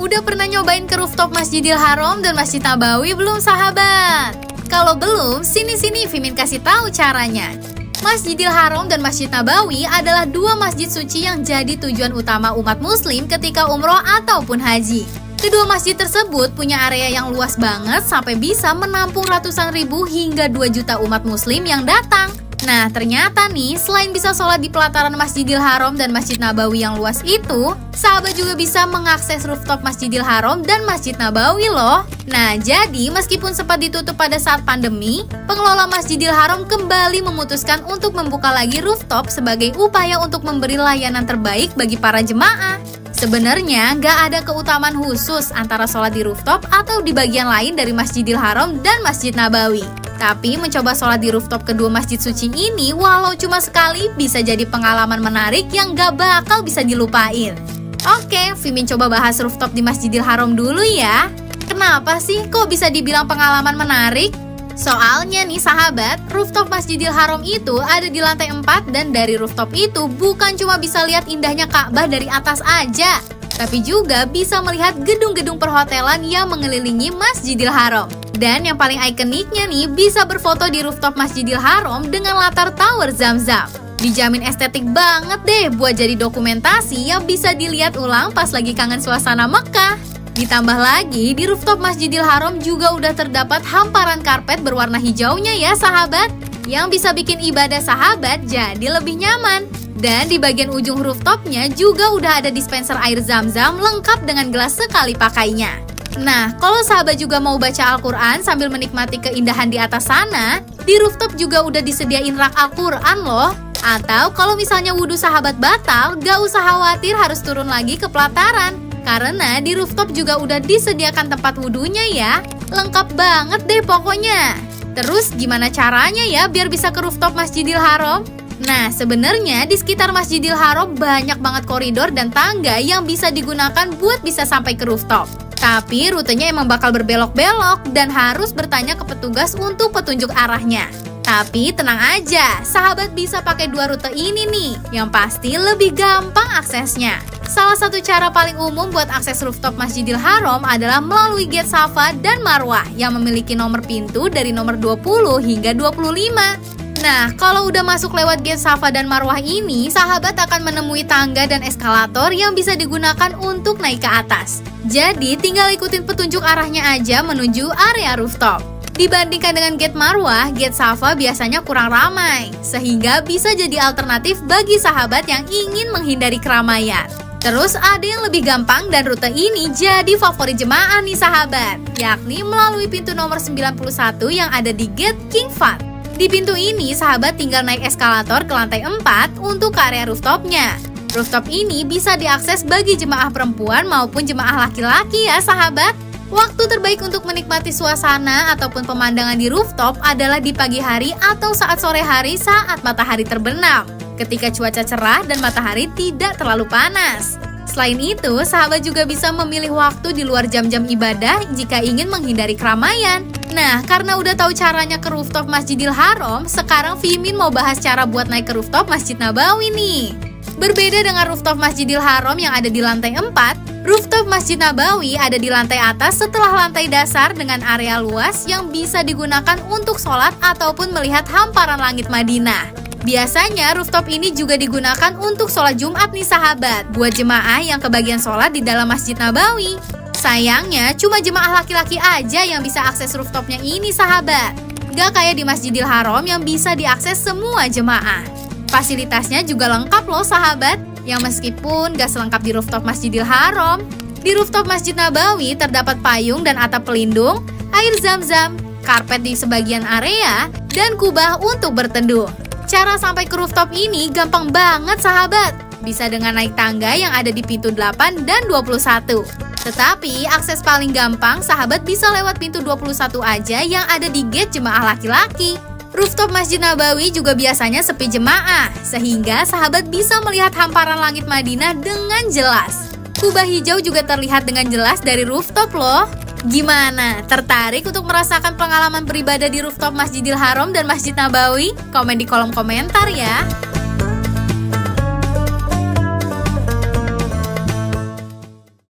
Udah pernah nyobain ke rooftop Masjidil Haram dan Masjid Nabawi belum sahabat? Kalau belum, sini-sini Mimin kasih tahu caranya. Masjidil Haram dan Masjid Nabawi adalah dua masjid suci yang jadi tujuan utama umat muslim ketika umroh ataupun haji. Kedua masjid tersebut punya area yang luas banget sampai bisa menampung ratusan ribu hingga 2 juta umat muslim yang datang. Nah, ternyata nih, selain bisa sholat di pelataran Masjidil Haram dan Masjid Nabawi yang luas itu, sahabat juga bisa mengakses rooftop Masjidil Haram dan Masjid Nabawi loh. Nah, jadi meskipun sempat ditutup pada saat pandemi, pengelola Masjidil Haram kembali memutuskan untuk membuka lagi rooftop sebagai upaya untuk memberi layanan terbaik bagi para jemaah. Sebenarnya nggak ada keutamaan khusus antara sholat di rooftop atau di bagian lain dari Masjidil Haram dan Masjid Nabawi. Tapi mencoba sholat di rooftop kedua masjid suci ini walau cuma sekali bisa jadi pengalaman menarik yang gak bakal bisa dilupain. Oke, Mimin coba bahas rooftop di Masjidil Haram dulu ya. Kenapa sih kok bisa dibilang pengalaman menarik? Soalnya nih sahabat, rooftop Masjidil Haram itu ada di lantai 4 dan dari rooftop itu bukan cuma bisa lihat indahnya Ka'bah dari atas aja, tapi juga bisa melihat gedung-gedung perhotelan yang mengelilingi Masjidil Haram. Dan yang paling ikoniknya nih, bisa berfoto di rooftop Masjidil Haram dengan latar Tower Zamzam. Dijamin estetik banget deh buat jadi dokumentasi yang bisa dilihat ulang pas lagi kangen suasana Mekah. Ditambah lagi, di rooftop Masjidil Haram juga udah terdapat hamparan karpet berwarna hijaunya ya sahabat, yang bisa bikin ibadah sahabat jadi lebih nyaman. Dan di bagian ujung rooftopnya juga udah ada dispenser air Zamzam lengkap dengan gelas sekali pakainya. Nah, kalau sahabat juga mau baca Al-Quran sambil menikmati keindahan di atas sana, di rooftop juga udah disediain rak Al-Quran loh. Atau kalau misalnya wudhu sahabat batal, gak usah khawatir harus turun lagi ke pelataran. Karena di rooftop juga udah disediakan tempat wudhunya ya. Lengkap banget deh pokoknya. Terus gimana caranya ya biar bisa ke rooftop Masjidil Haram? Nah, sebenarnya di sekitar Masjidil Haram banyak banget koridor dan tangga yang bisa digunakan buat bisa sampai ke rooftop. Tapi rutenya emang bakal berbelok-belok dan harus bertanya ke petugas untuk petunjuk arahnya. Tapi tenang aja, sahabat bisa pakai dua rute ini nih, yang pasti lebih gampang aksesnya. Salah satu cara paling umum buat akses rooftop Masjidil Haram adalah melalui gate Safa dan Marwah yang memiliki nomor pintu dari nomor 20 hingga 25. Nah, kalau udah masuk lewat gate Safa dan Marwah ini, sahabat akan menemui tangga dan eskalator yang bisa digunakan untuk naik ke atas. Jadi, tinggal ikutin petunjuk arahnya aja menuju area rooftop. Dibandingkan dengan gate Marwah, gate Safa biasanya kurang ramai, sehingga bisa jadi alternatif bagi sahabat yang ingin menghindari keramaian. Terus ada yang lebih gampang dan rute ini jadi favorit jemaah nih sahabat, yakni melalui pintu nomor 91 yang ada di gate King Fahd. Di pintu ini, sahabat tinggal naik eskalator ke lantai 4 untuk ke area rooftopnya. Rooftop ini bisa diakses bagi jemaah perempuan maupun jemaah laki-laki ya sahabat. Waktu terbaik untuk menikmati suasana ataupun pemandangan di rooftop adalah di pagi hari atau saat sore hari saat matahari terbenam, ketika cuaca cerah dan matahari tidak terlalu panas. Selain itu, sahabat juga bisa memilih waktu di luar jam-jam ibadah jika ingin menghindari keramaian. Nah, karena udah tahu caranya ke rooftop Masjidil Haram, sekarang Mimin mau bahas cara buat naik ke rooftop Masjid Nabawi nih. Berbeda dengan rooftop Masjidil Haram yang ada di lantai 4, rooftop Masjid Nabawi ada di lantai atas setelah lantai dasar dengan area luas yang bisa digunakan untuk sholat ataupun melihat hamparan langit Madinah. Biasanya rooftop ini juga digunakan untuk sholat Jumat nih sahabat, buat jemaah yang kebagian sholat di dalam Masjid Nabawi. Sayangnya cuma jemaah laki-laki aja yang bisa akses rooftopnya ini sahabat. Gak kayak di Masjidil Haram yang bisa diakses semua jemaah. Fasilitasnya juga lengkap loh sahabat, yang meskipun gak selengkap di rooftop Masjidil Haram. Di rooftop Masjid Nabawi terdapat payung dan atap pelindung, air Zamzam, karpet di sebagian area, dan kubah untuk berteduh. Cara sampai ke rooftop ini gampang banget sahabat. Bisa dengan naik tangga yang ada di pintu 8 dan 21. Tetapi akses paling gampang sahabat bisa lewat pintu 21 aja yang ada di gate jemaah laki-laki. Rooftop Masjid Nabawi juga biasanya sepi jemaah, sehingga sahabat bisa melihat hamparan langit Madinah dengan jelas. Kubah hijau juga terlihat dengan jelas dari rooftop loh. Gimana? Tertarik untuk merasakan pengalaman beribadah di rooftop Masjidil Haram dan Masjid Nabawi? Komen di kolom komentar ya.